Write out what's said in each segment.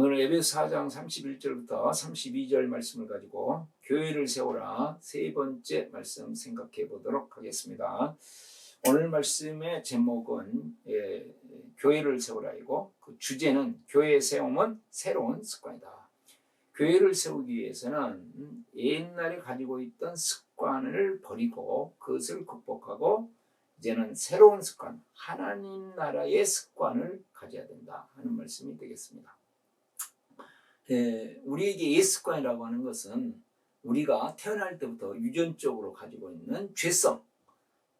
오늘은 에베소 4장 31절부터 32절 말씀을 가지고 교회를 세우라 세 번째 말씀 생각해 보도록 하겠습니다. 오늘 말씀의 제목은 교회를 세우라이고 그 주제는 교회 세움은 새로운 습관이다. 교회를 세우기 위해서는 옛날에 가지고 있던 습관을 버리고 그것을 극복하고 이제는 새로운 습관, 하나님 나라의 습관을 가져야 된다 하는 말씀이 되겠습니다. 우리에게 옛 습관이라고 하는 것은 우리가 태어날 때부터 유전적으로 가지고 있는 죄성,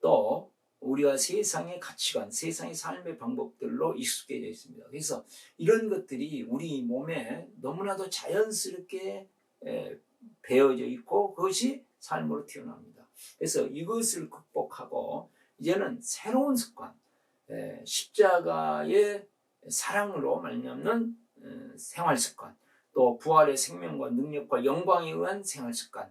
또 우리가 세상의 가치관, 세상의 삶의 방법들로 익숙해져 있습니다. 그래서 이런 것들이 우리 몸에 너무나도 자연스럽게 배어져 있고 그것이 삶으로 튀어나옵니다. 그래서 이것을 극복하고 이제는 새로운 습관, 십자가의 사랑으로 말미암는 생활 습관, 또 부활의 생명과 능력과 영광에 의한 생활 습관,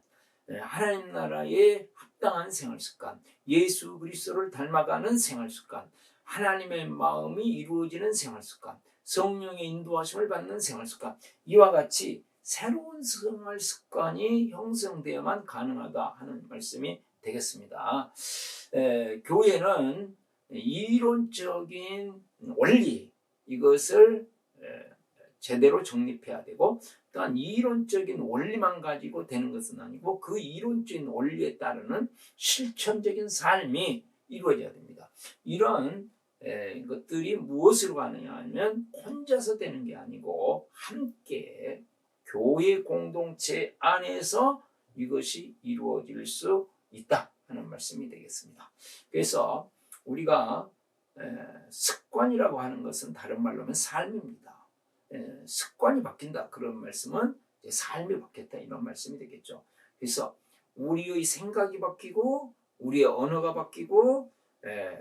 하나님 나라에 합당한 생활 습관, 예수 그리스도를 닮아가는 생활 습관, 하나님의 마음이 이루어지는 생활 습관, 성령의 인도하심을 받는 생활 습관, 이와 같이 새로운 생활 습관이 형성되어야만 가능하다 하는 말씀이 되겠습니다. 교회는 이론적인 원리, 이것을 제대로 정립해야 되고, 또한 이론적인 원리만 가지고 되는 것은 아니고 그 이론적인 원리에 따르는 실천적인 삶이 이루어져야 됩니다. 이런 것들이 무엇으로 가느냐 하면 혼자서 되는 게 아니고 함께 교회 공동체 안에서 이것이 이루어질 수 있다 하는 말씀이 되겠습니다. 그래서 우리가 습관이라고 하는 것은 다른 말로 하면 삶입니다. 습관이 바뀐다 그런 말씀은 삶이 바뀌었다 이런 말씀이 되겠죠. 그래서 우리의 생각이 바뀌고 우리의 언어가 바뀌고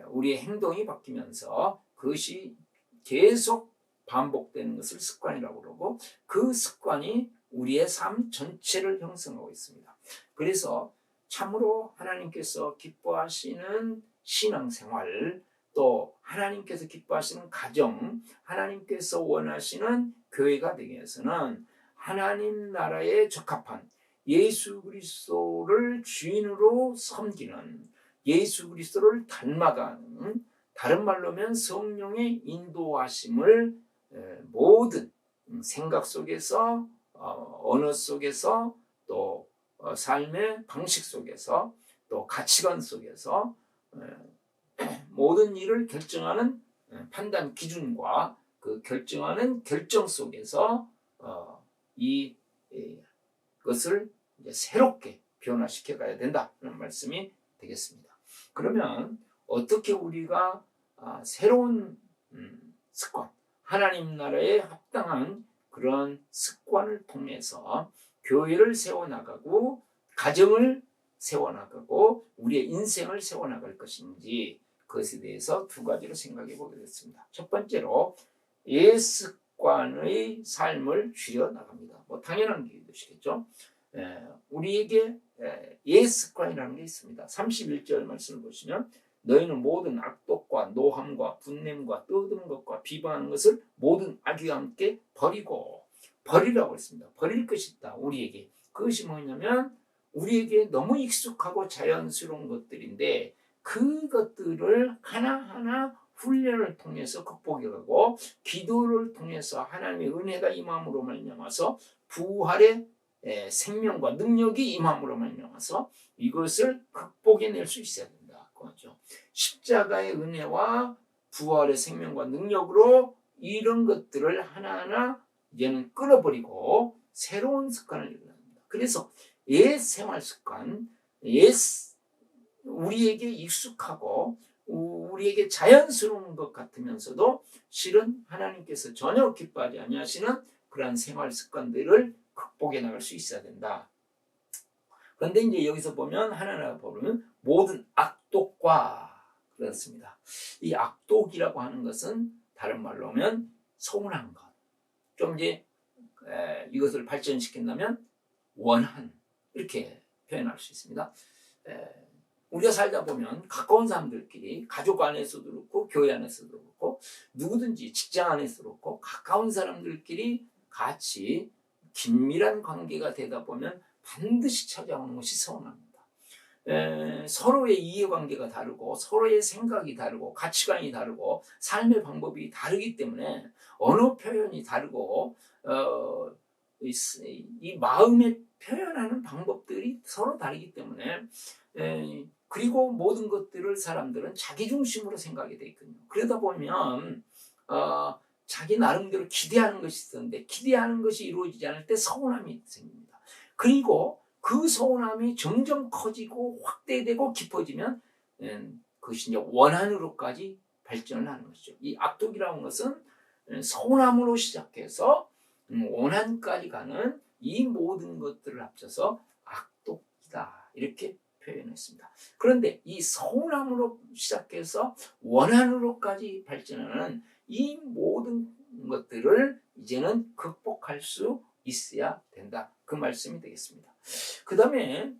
우리의 행동이 바뀌면서 그것이 계속 반복되는 것을 습관이라고 그러고 그 습관이 우리의 삶 전체를 형성하고 있습니다. 그래서 참으로 하나님께서 기뻐하시는 신앙생활, 또 하나님께서 기뻐하시는 가정, 하나님께서 원하시는 교회가 되기 위해서는 하나님 나라에 적합한 예수 그리스도를 주인으로 섬기는, 예수 그리스도를 닮아가는, 다른 말로 하면 성령의 인도하심을 모든 생각 속에서, 언어 속에서, 또 삶의 방식 속에서, 또 가치관 속에서 모든 일을 결정하는 판단 기준과 그 결정하는 결정 속에서 이것을 이제 새롭게 변화시켜 가야 된다는 말씀이 되겠습니다. 그러면 어떻게 우리가 새로운 습관, 하나님 나라에 합당한 그런 습관을 통해서 교회를 세워나가고 가정을 세워나가고 우리의 인생을 세워나갈 것인지 그것에 대해서 두 가지로 생각해 보겠습니다. 첫 번째로 옛 습관의 삶을 줄여나갑니다. 당연한 것이겠죠. 우리에게 옛 습관이라는 게 있습니다. 31절 말씀을 보시면 너희는 모든 악독과 노함과 분냄과 떠드는 것과 비방하는 것을 모든 악의와 함께 버리라고 했습니다. 버릴 것이 있다 우리에게. 그것이 뭐냐면 우리에게 너무 익숙하고 자연스러운 것들인데 그것들을 하나하나 훈련을 통해서 극복해가고 기도를 통해서 하나님의 은혜가 임함으로 말미암아서 부활의 생명과 능력이 임함으로 말미암아서 이것을 극복해낼 수 있어야 된다. 그거죠. 십자가의 은혜와 부활의 생명과 능력으로 이런 것들을 하나하나 이제는 끊어버리고 새로운 습관을 이루어냅니다. 그래서 옛 생활 습관, 우리에게 익숙하고 우리에게 자연스러운 것 같으면서도 실은 하나님께서 전혀 기뻐하지 아니하시는 그러한 생활 습관들을 극복해 나갈 수 있어야 된다. 그런데 이제 여기서 보면 하나하나 보면 모든 악독과 그렇습니다. 이 악독이라고 하는 것은 다른 말로 하면 서운한 것, 좀 이제 이것을 발전시킨다면 원한, 이렇게 표현할 수 있습니다. 우리가 살다 보면 가까운 사람들끼리 가족 안에서도 그렇고 교회 안에서도 그렇고 누구든지 직장 안에서도 그렇고 가까운 사람들끼리 같이 긴밀한 관계가 되다 보면 반드시 찾아오는 것이 서운합니다. 서로의 이해관계가 다르고 서로의 생각이 다르고 가치관이 다르고 삶의 방법이 다르기 때문에 언어 표현이 다르고 이 마음의 표현하는 방법들이 서로 다르기 때문에 그리고 모든 것들을 사람들은 자기 중심으로 생각이 돼 있거든요. 그러다 보면 자기 나름대로 기대하는 것이 있었는데 기대하는 것이 이루어지지 않을 때 서운함이 생깁니다. 그리고 그 서운함이 점점 커지고 확대되고 깊어지면 그것이 이제 원한으로까지 발전을 하는 것이죠. 이 악독이라는 것은 서운함으로 시작해서 원한까지 가는 이 모든 것들을 합쳐서 악독이다 이렇게 표현했습니다. 그런데 이 서운함으로 시작해서 원한으로까지 발전하는 이 모든 것들을 이제는 극복할 수 있어야 된다. 그 말씀이 되겠습니다. 그 다음에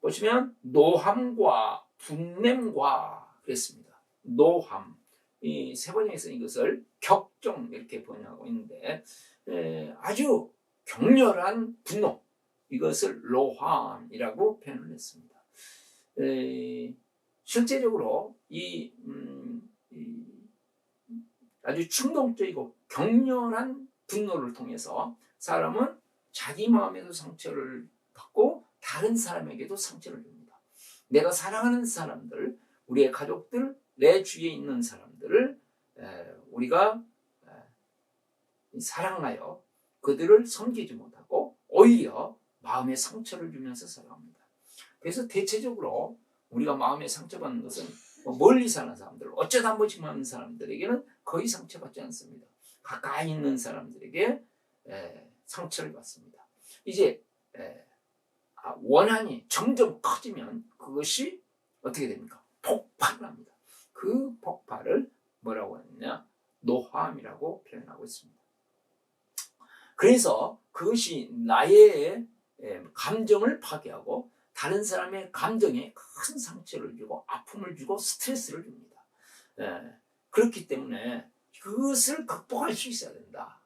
보시면 노함과 분냄과 그랬습니다. 노함, 이 세 번역에서 이것을 격정 이렇게 번역하고 있는데 아주 격렬한 분노, 이것을 로함이라고 표현을 했습니다. 실제적으로 이 아주 충동적이고 격렬한 분노를 통해서 사람은 자기 마음에도 상처를 받고 다른 사람에게도 상처를 줍니다. 내가 사랑하는 사람들, 우리의 가족들, 내 주위에 있는 사람들을 우리가 사랑하여 그들을 섬기지 못하고 오히려 마음에 상처를 주면서 살아갑니다. 그래서 대체적으로 우리가 마음에 상처받는 것은 멀리 사는 사람들, 어쩌다 한 번씩 만난 사람들에게는 거의 상처받지 않습니다. 가까이 있는 사람들에게 상처를 받습니다. 이제 원한이 점점 커지면 그것이 어떻게 됩니까? 폭발을 합니다. 그 폭발을 뭐라고 하느냐? 노함이라고 표현하고 있습니다. 그래서 그것이 나의 감정을 파괴하고 다른 사람의 감정에 큰 상처를 주고 아픔을 주고 스트레스를 줍니다. 그렇기 때문에 그것을 극복할 수 있어야 된다.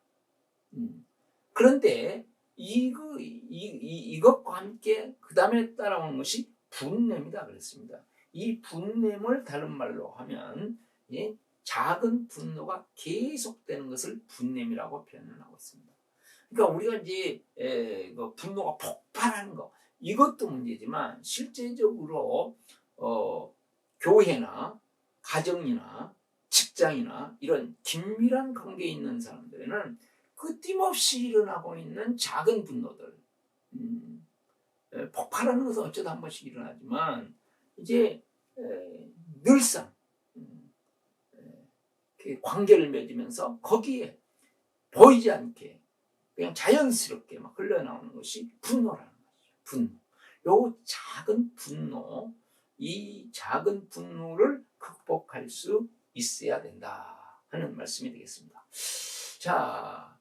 그런데 이것과 함께 그 다음에 따라오는 것이 분냄이다 그랬습니다. 이 분냄을 다른 말로 하면 작은 분노가 계속되는 것을 분냄이라고 표현을 하고 있습니다. 그러니까 우리가 이제 분노가 폭발하는 거, 이것도 문제지만 실제적으로 교회나 가정이나 직장이나 이런 긴밀한 관계에 있는 사람들에는 끊임없이 일어나고 있는 작은 분노들, 폭발하는 것은 어쩌다 한 번씩 일어나지만 이제 늘상 관계를 맺으면서 거기에 보이지 않게 그냥 자연스럽게 막 흘러나오는 것이 분노라는 거죠. 분노. 요 작은 분노, 이 작은 분노를 극복할 수 있어야 된다 하는 말씀이 되겠습니다. 자,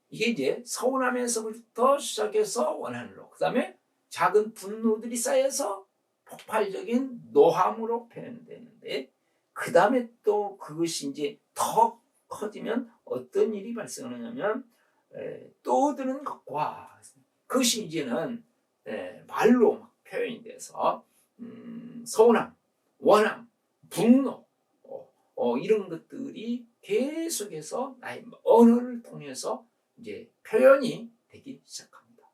이게 이제 서운함에서부터 시작해서 원한으로, 그 다음에 작은 분노들이 쌓여서 폭발적인 노함으로 표현되는데, 그 다음에 또 그것이 이제 더 커지면 어떤 일이 발생하냐면 떠드는 것과 그것이 이제는 말로 표현이 돼서 서운함, 원함, 분노 이런 것들이 계속해서 나의 언어를 통해서 이제 표현이 되기 시작합니다.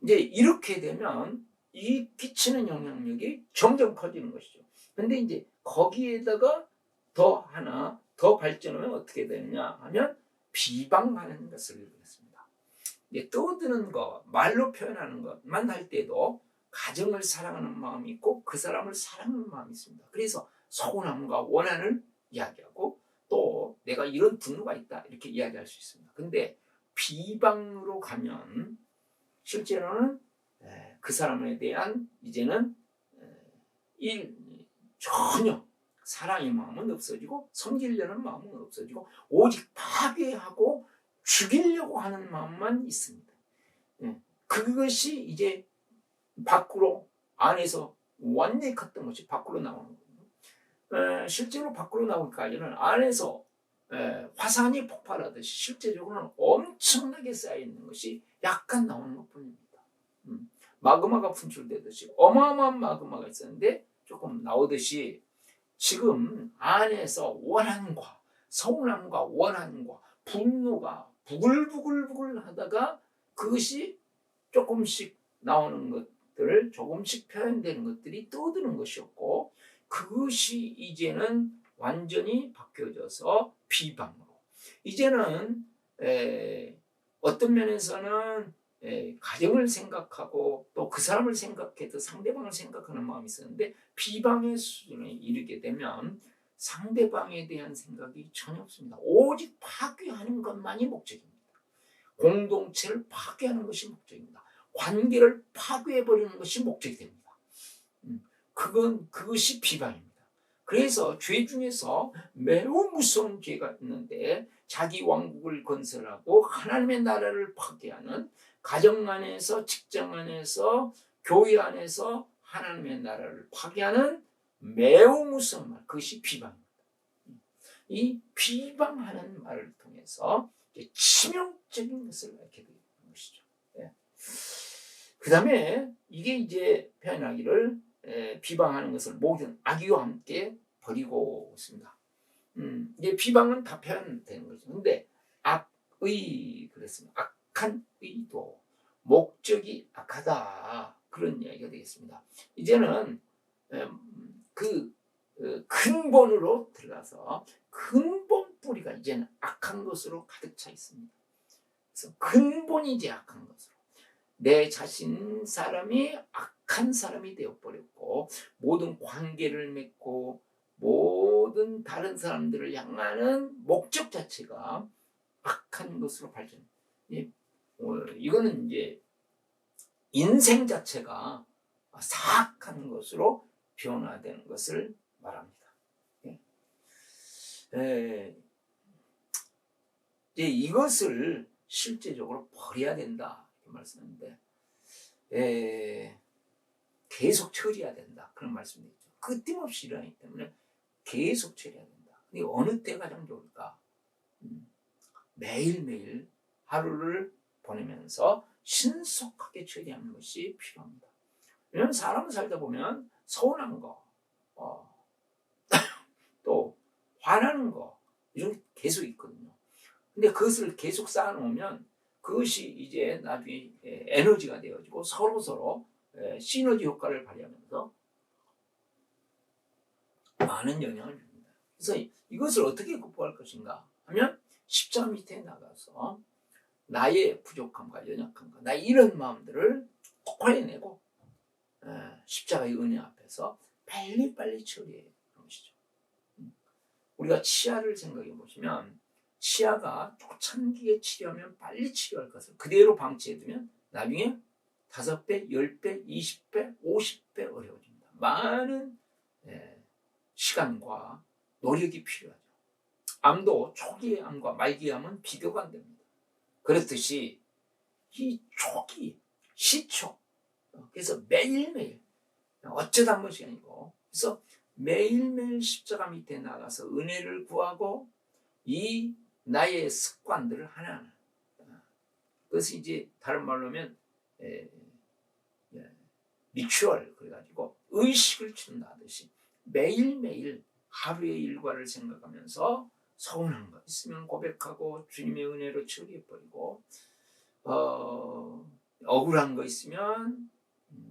이제 이렇게 되면 이 끼치는 영향력이 점점 커지는 것이죠. 근데 이제 거기에다가 더 하나 더 발전하면 어떻게 되느냐 하면 비방하는 것을 했습니다. 이제 떠드는 것, 말로 표현하는 것만 할 때도 가정을 사랑하는 마음이 있고 그 사람을 사랑하는 마음이 있습니다. 그래서 서운함과 원한을 이야기하고 또 내가 이런 분노가 있다 이렇게 이야기할 수 있습니다. 근데 비방으로 가면 실제로는 그 사람에 대한 이제는 전혀 사랑의 마음은 없어지고 섬기려는 마음은 없어지고 오직 파괴하고 죽이려고 하는 마음만 있습니다. 그것이 이제 밖으로 안에서 완전히 컸던 것이 밖으로 나오는 거예요. 실제로 밖으로 나오기까지는 안에서 화산이 폭발하듯이 실제적으로는 엄청나게 쌓여있는 것이 약간 나오는 것뿐입니다. 마그마가 분출되듯이 어마어마한 마그마가 있었는데 조금 나오듯이 지금 안에서 원한과 서운함과 원한과 분노가 부글부글부글 하다가 그것이 조금씩 나오는 것들, 조금씩 표현되는 것들이 떠드는 것이었고, 그것이 이제는 완전히 바뀌어져서 비방으로, 이제는 어떤 면에서는 가정을 생각하고 또 그 사람을 생각해도 상대방을 생각하는 마음이 있었는데, 비방의 수준에 이르게 되면 상대방에 대한 생각이 전혀 없습니다. 오직 파괴하는 것만이 목적입니다. 공동체를 파괴하는 것이 목적입니다. 관계를 파괴해버리는 것이 목적이 됩니다. 그것이 비방입니다. 그래서 죄 중에서 매우 무서운 죄가 있는데, 자기 왕국을 건설하고 하나님의 나라를 파괴하는, 가정 안에서, 직장 안에서, 교회 안에서 하나님의 나라를 파괴하는 매우 무서운 말, 그것이 비방입니다. 이 비방하는 말을 통해서 치명적인 것을 알게 되는 것이죠. 그 다음에 이게 이제 표현하기를 비방하는 것을 모든 악의와 함께 버리고 있습니다. 이제 비방은 다 표현되는 거죠. 근데 악의, 그랬습니다. 악한 의도, 목적이 악하다, 그런 이야기가 되겠습니다. 이제는 그 근본으로 들어가서 근본 뿌리가 이제는 악한 것으로 가득 차 있습니다. 그래서 근본이 이제 악한 것으로, 내 자신 사람이 악한 사람이 되어버렸고, 모든 관계를 맺고 모든 다른 사람들을 향하는 목적 자체가 악한 것으로 발전. 이거는 이제 인생 자체가 사악한 것으로 변화되는 것을 말합니다. 이것을 실제적으로 버려야 된다, 이렇게 말씀하는데, 계속 처리해야 된다, 그런 말씀이죠. 끊임없이 일어나기 때문에 계속 처리해야 된다. 근데 어느 때 가장 좋을까? 매일매일 하루를 보내면서 신속하게 처리하는 것이 필요합니다. 왜냐하면 사람은 살다 보면 서운한 거, 또 화나는 거, 이런 게 계속 있거든요. 근데 그것을 계속 쌓아놓으면 그것이 이제 나중에 에너지가 되어지고 서로 시너지 효과를 발휘하면서 많은 영향을 줍니다. 그래서 이것을 어떻게 극복할 것인가 하면, 십자가 밑에 나가서 나의 부족함과 연약함과 나의 이런 마음들을 토해내고 십자가의 은혜 앞에서 빨리빨리 처리해 놓으시죠. 우리가 치아를 생각해 보시면, 치아가 초창기에 치료하면 빨리 치료할 것을 그대로 방치해두면 나중에 5배, 10배, 20배, 50배 어려워집니다. 많은 시간과 노력이 필요하죠. 암도 초기의 암과 말기의 암은 비교가 안 됩니다. 그렇듯이 이 초기, 시초, 그래서 매일매일, 어쩌다 한 것이 아니고, 그래서 매일매일 십자가 밑에 나가서 은혜를 구하고, 이 나의 습관들을 하나하나, 그것이 이제 다른 말로 하면 리추얼, 그래가지고 의식을 치른다 하듯이 매일매일 하루의 일과를 생각하면서 서운한 거 있으면 고백하고 주님의 은혜로 처리해버리고, 억울한 거 있으면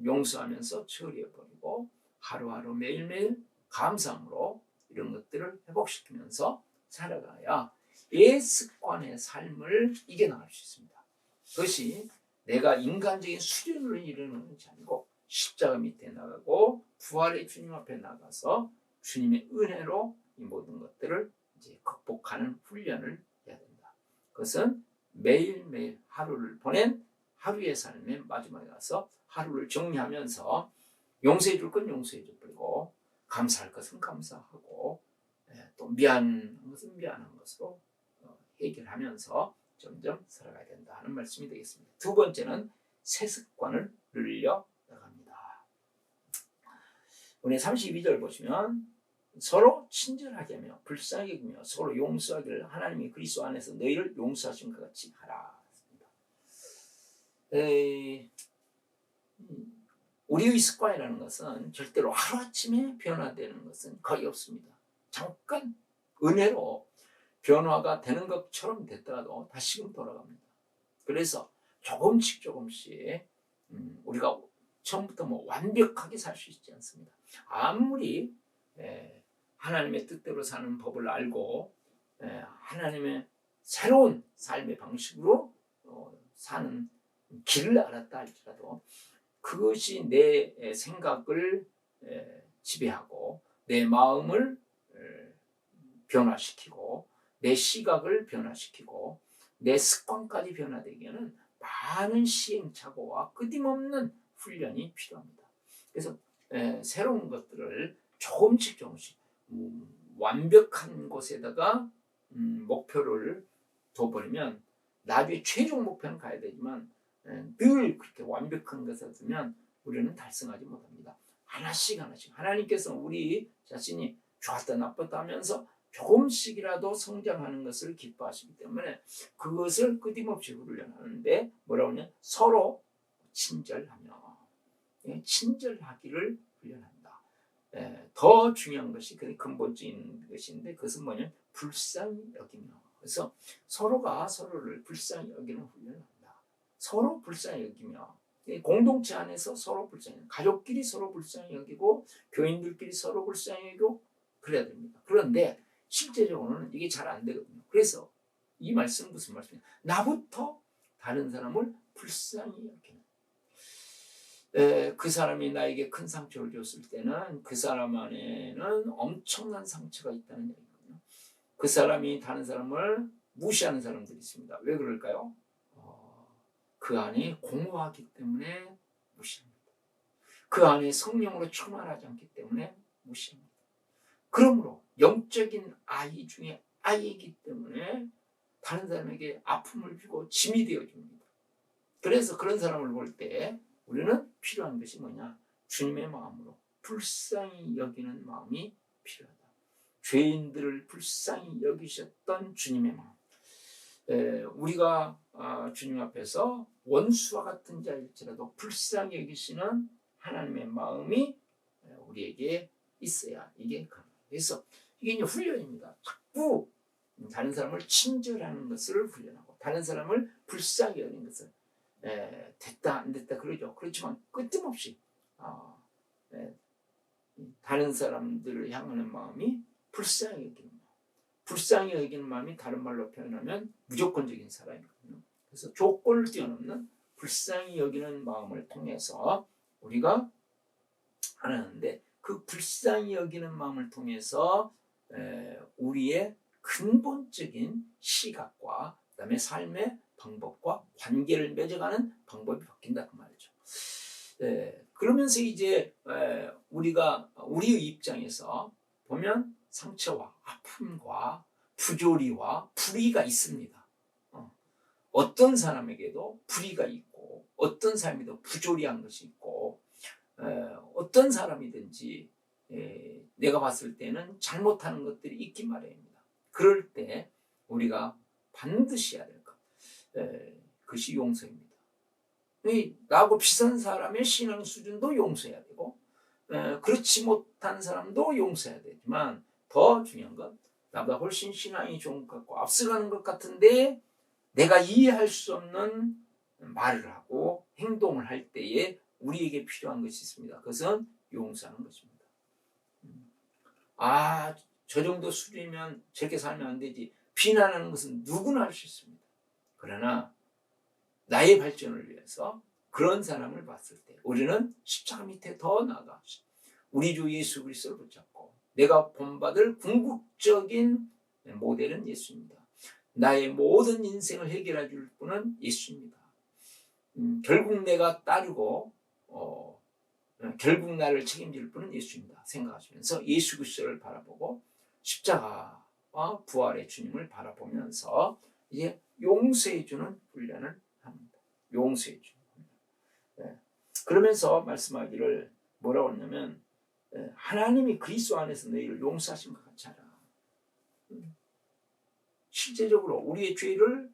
용서하면서 처리해버리고, 하루하루 매일매일 감사함으로 이런 것들을 회복시키면서 살아가야 이 습관의 삶을 이겨나갈 수 있습니다. 그것이 내가 인간적인 수련으로 이루는 것이 아니고, 십자가 밑에 나가고 부활의 주님 앞에 나가서 주님의 은혜로 이 모든 것들을 이제 극복하는 훈련을 해야 된다. 그것은 매일매일 하루를 보낸 하루의 삶의 마지막에 가서 하루를 정리하면서 용서해 줄 건 용서해 줘버리고, 감사할 것은 감사하고, 또 미안한 것은 미안한 것으로 해결하면서 점점 살아가야 된다 하는 말씀이 되겠습니다. 두 번째는 새 습관을 늘려 나갑니다. 오늘 32절 보시면 서로 친절하게 하며 불쌍히 여기며 서로 용서하기를 하나님이 그리스도 안에서 너희를 용서하신 것 같이 하라. 우리의 습관이라는 것은 절대로 하루아침에 변화되는 것은 거의 없습니다. 잠깐 은혜로 변화가 되는 것처럼 됐더라도 다시금 돌아갑니다. 그래서 조금씩 우리가 처음부터 완벽하게 살 수 있지 않습니다. 아무리 하나님의 뜻대로 사는 법을 알고 하나님의 새로운 삶의 방식으로 사는 길을 알았다 할지라도 그것이 내 생각을 지배하고 내 마음을 변화시키고 내 시각을 변화시키고 내 습관까지 변화되기에는 많은 시행착오와 끊임없는 훈련이 필요합니다. 그래서 새로운 것들을 조금씩 완벽한 곳에다가 목표를 둬버리면 나중에 최종 목표는 가야 되지만 늘 그렇게 완벽한 것을 두면 우리는 달성하지 못합니다. 하나씩 하나님께서 우리 자신이 좋았다 나빴다 하면서 조금씩이라도 성장하는 것을 기뻐하시기 때문에 그것을 끊임없이 훈련하는데 뭐라고 하냐, 서로 친절하며 친절하기를 훈련한다. 더 중요한 것이 근본적인 것인데 그것은 뭐냐, 불쌍히 여기며. 그래서 서로가 서로를 불쌍히 여기는 훈련한다. 서로 불쌍히 여기며 공동체 안에서 서로 불쌍히, 가족끼리 서로 불쌍히 여기고 교인들끼리 서로 불쌍히 여기고 그래야 됩니다. 그런데 실제적으로는 이게 잘 안 되거든요. 그래서 이 말씀은 무슨 말씀이냐, 나부터 다른 사람을 불쌍히 여기는, 그 사람이 나에게 큰 상처를 줬을 때는 그 사람 안에는 엄청난 상처가 있다는 얘기거든요. 그 사람이 다른 사람을 무시하는 사람들이 있습니다. 왜 그럴까요? 그 안에 공허하기 때문에 무시합니다. 그 안에 성령으로 충만하지 않기 때문에 무시합니다. 그러므로 영적인 아이 중에 아이이기 때문에 다른 사람에게 아픔을 주고 짐이 되어줍니다. 그래서 그런 사람을 볼 때 우리는 필요한 것이 뭐냐, 주님의 마음으로 불쌍히 여기는 마음이 필요하다. 죄인들을 불쌍히 여기셨던 주님의 마음. 우리가 주님 앞에서 원수와 같은 자일지라도 불쌍히 여기시는 하나님의 마음이 우리에게 있어야 이게 가능합니다. 그래서 이게 이제 훈련입니다. 자꾸 다른 사람을 친절하는 것을 훈련하고 다른 사람을 불쌍히 여기는 것을 됐다 안 됐다 그러죠. 그렇지만 끊임없이 다른 사람들을 향하는 마음이 불쌍히 여기는 마음. 불쌍히 여기는 마음이 다른 말로 표현하면 무조건적인 사랑이거든요. 그래서 조건을 뛰어넘는 불쌍히 여기는 마음을 통해서 우리가 하는데, 그 불쌍히 여기는 마음을 통해서 우리의 근본적인 시각과 그다음에 삶의 방법과 관계를 맺어가는 방법이 바뀐다 그 말이죠. 그러면서 이제 우리가 우리의 입장에서 보면 상처와 아픔과 부조리와 불의가 있습니다. 어떤 사람에게도 불의가 있고 어떤 사람에게도 부조리한 것이 있고 어떤 사람이든지 내가 봤을 때는 잘못하는 것들이 있기 마련입니다. 그럴 때 우리가 반드시 해야 될 것, 그것이 용서입니다. 나하고 비슷한 사람의 신앙 수준도 용서해야 되고 그렇지 못한 사람도 용서해야 되지만 더 중요한 건 나보다 훨씬 신앙이 좋은 것 같고 앞서가는 것 같은데 내가 이해할 수 없는 말을 하고 행동을 할 때에 우리에게 필요한 것이 있습니다. 그것은 용서하는 것입니다. 저 정도 수준이면 저렇게 살면 안 되지, 비난하는 것은 누구나 할 수 있습니다. 그러나 나의 발전을 위해서 그런 사람을 봤을 때 우리는 십자가 밑에 더 나아가 우리 주 예수 그리스도를 붙잡고 내가 본받을 궁극적인 모델은 예수입니다. 나의 모든 인생을 해결해 줄 분은 예수입니다. 결국 내가 따르고 결국 나를 책임질 분은 예수입니다. 생각하시면서 예수 그리스도를 바라보고 십자가와 부활의 주님을 바라보면서 이제 용서해 주는 훈련을 합니다. 용서해 주는 훈련. 그러면서 말씀하기를 뭐라고 하냐면 하나님이 그리스도 안에서 너희를 용서하신 것 같이 하라. 실제적으로 우리의 죄를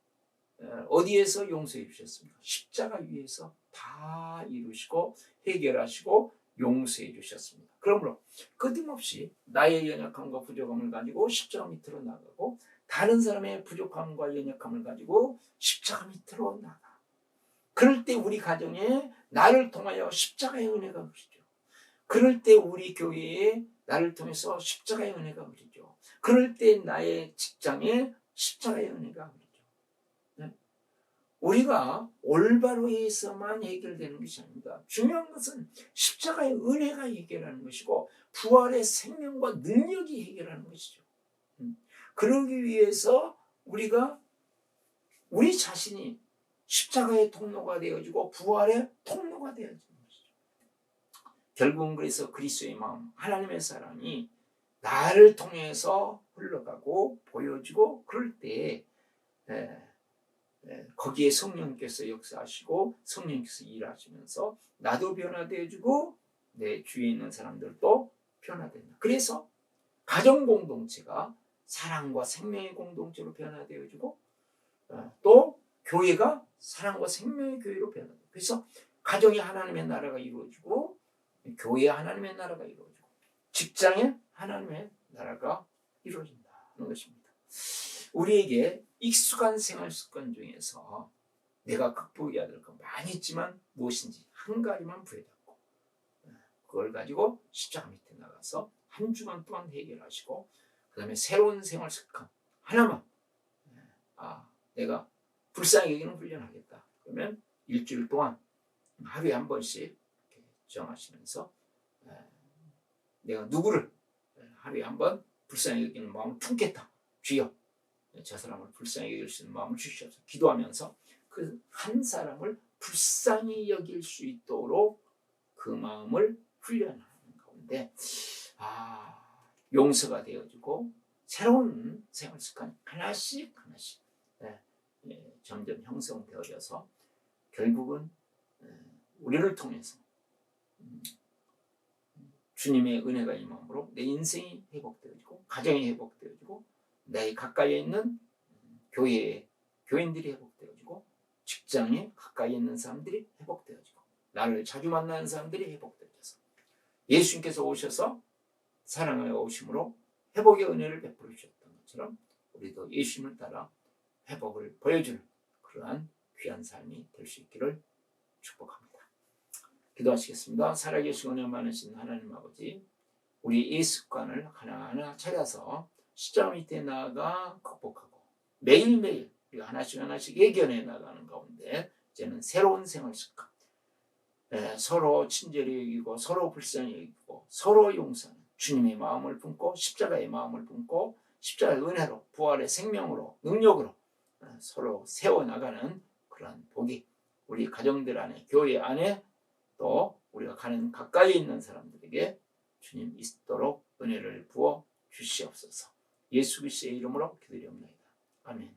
어디에서 용서해 주셨습니까? 십자가 위에서 다 이루시고 해결하시고 용서해 주셨습니다. 그러므로 끊임없이 나의 연약함과 부족함을 가지고 십자가 밑으로 나가고 다른 사람의 부족함과 연약함을 가지고 십자가 밑으로 나가. 그럴 때 우리 가정에 나를 통하여 십자가의 은혜가 흐르죠. 그럴 때 우리 교회에 나를 통해서 십자가의 은혜가 흐르죠. 그럴 때 나의 직장에 십자가의 은혜가 흐르죠. 우리가 올바로 해서만 해결되는 것이 아닙니다. 중요한 것은 십자가의 은혜가 해결하는 것이고 부활의 생명과 능력이 해결하는 것이죠. 그러기 위해서 우리가 우리 자신이 십자가의 통로가 되어지고 부활의 통로가 되어지는 것이죠. 결국은 그래서 그리스도의 마음, 하나님의 사랑이 나를 통해서 흘러가고 보여지고 그럴 때 거기에 성령께서 역사하시고 성령께서 일하시면서 나도 변화되어지고 내 주위에 있는 사람들도 변화된다. 그래서 가정 공동체가 사랑과 생명의 공동체로 변화되어지고 또 교회가 사랑과 생명의 교회로 변화돼요. 그래서 가정에 하나님의 나라가 이루어지고 교회에 하나님의 나라가 이루어지고 직장에 하나님의 나라가 이루어진다는 것입니다. 우리에게 익숙한 생활 습관 중에서 내가 극복해야 될 거 많이 있지만 무엇인지 한 가지만 부여잡고 그걸 가지고 십자가 밑에 나가서 한 주간 동안 해결하시고 그 다음에 새로운 생활 습관 하나만 내가 불쌍히 여기는 훈련하겠다. 그러면 일주일 동안 하루에 한 번씩 정하시면서 내가 누구를 하루에 한 번 불쌍히 여기는 마음을 품겠다. 주여 저 사람을 불쌍히 여길 수 있는 마음을 주시옵소서. 기도하면서 그 한 사람을 불쌍히 여길 수 있도록 그 마음을 훈련하는 가운데 용서가 되어지고 새로운 생활 습관이 하나씩 점점 형성되어져서 결국은 우리를 통해서 주님의 은혜가 임함으로 내 인생이 회복되어지고 가정이 회복되어지고 내 가까이에 있는 교인들이 회복되어지고 직장에 가까이 있는 사람들이 회복되어지고 나를 자주 만나는 사람들이 회복되어져서 예수님께서 오셔서 사랑하여 오심으로 회복의 은혜를 베풀어 주셨던 것처럼 우리도 예수님을 따라 회복을 보여주는 그러한 귀한 삶이 될 수 있기를 축복합니다. 기도하시겠습니다. 살아계시고 은혜 많으신 하나님 아버지, 우리 이 습관을 하나하나 찾아서 십자가 밑에 나아가 극복하고 매일매일 우리가 하나씩 예견해 나가는 가운데 이제는 새로운 생활 습관, 서로 친절히 여기고 서로 불쌍히 여기고 서로 용서하는 주님의 마음을 품고 십자가의 마음을 품고 십자가의 은혜로 부활의 생명으로 능력으로 서로 세워나가는 그러한 복이 우리 가정들 안에 교회 안에 또 우리가 가는 가까이 있는 사람들에게 주님 있도록 은혜를 부어 주시옵소서. 예수 그리스도의 이름으로 기도드립니다. 아멘.